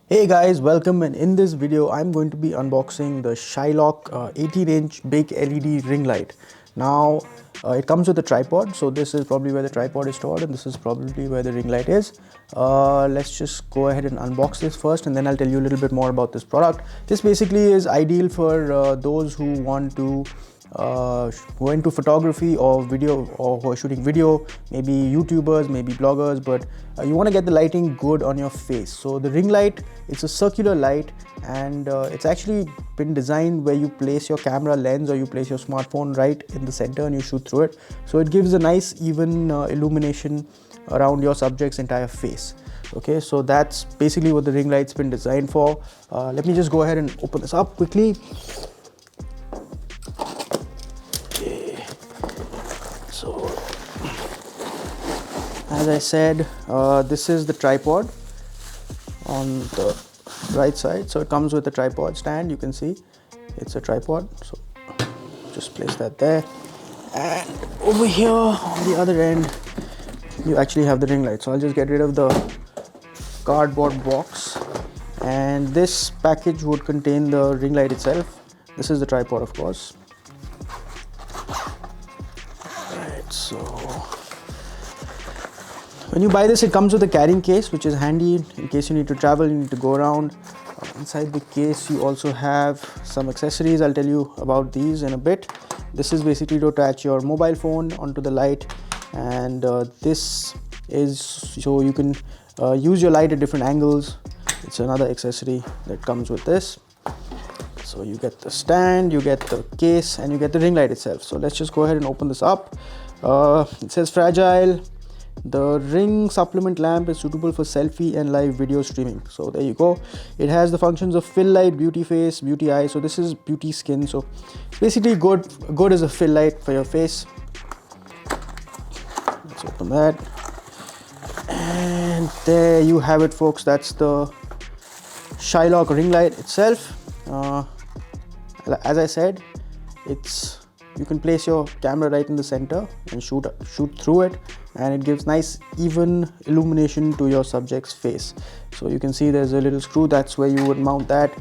Hey guys, welcome, and in this video I'm going to be unboxing the SHYLOC 18-inch big LED ring light. Now it comes with a tripod, so this is probably where the tripod is stored and this is probably where the ring light is. Let's just go ahead and unbox this first and then I'll tell you a little bit more about this product. This basically is ideal for those who want to go into photography or video, or who are shooting video, maybe YouTubers, maybe bloggers, but you want to get the lighting good on your face. So the ring light, it's a circular light, and it's actually been designed where you place your camera lens or you place your smartphone right in the center and you shoot through it. So it gives a nice even illumination around your subject's entire face. Okay, so that's basically what the ring light's been designed for. Let me just go ahead and open this up quickly. So, as I said, this is the tripod on the right side. So it comes with a tripod stand. You can see it's a tripod. So just place that there. And over here on the other end, you actually have the ring light. So I'll just get rid of the cardboard box. And this package would contain the ring light itself. This is the tripod, of course. So when you buy this, it comes with a carrying case, which is handy in case you need to travel, you need to go around. Inside the case you also have some accessories. I'll tell you about these in a bit. This is basically to attach your mobile phone onto the light, and this is so you can use your light at different angles. It's another accessory that comes with this. So you get the stand, you get the case, and you get the ring light itself. So let's just go ahead and open this up. It says fragile. The ring supplement lamp is suitable for selfie and live video streaming. So there you go. It has the functions of fill light, beauty face, beauty eye. So this is beauty skin. So it's basically good as a fill light for your face. Let's open that. And there you have it, folks. That's the SHYLOC ring light itself. As I said, you can place your camera right in the center and shoot through it, and it gives nice even illumination to your subject's face. So you can see there's a little screw. That's where you would mount that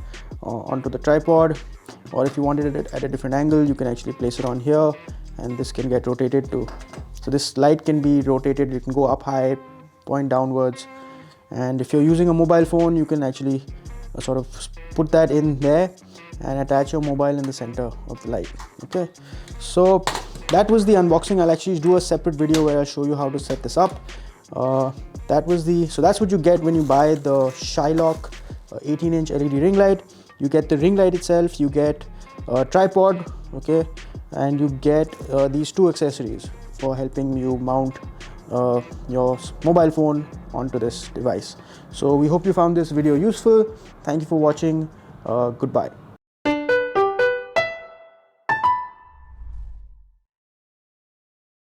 onto the tripod, or if you wanted it at a different angle, you can actually place it on here, and this can get rotated too. So this light can be rotated. It can go up high, point downwards, and if you're using a mobile phone, you can actually sort of put that in there and attach your mobile in the center of the light. Okay, so that was the unboxing. I'll actually do a separate video where I'll show you how to set this up. So that's what you get when you buy the SHYLOC 18-inch LED ring light. You get the ring light itself, you get a tripod, okay, and you get these two accessories for helping you mount your mobile phone onto this device. So we hope you found this video useful. Thank you for watching. Goodbye.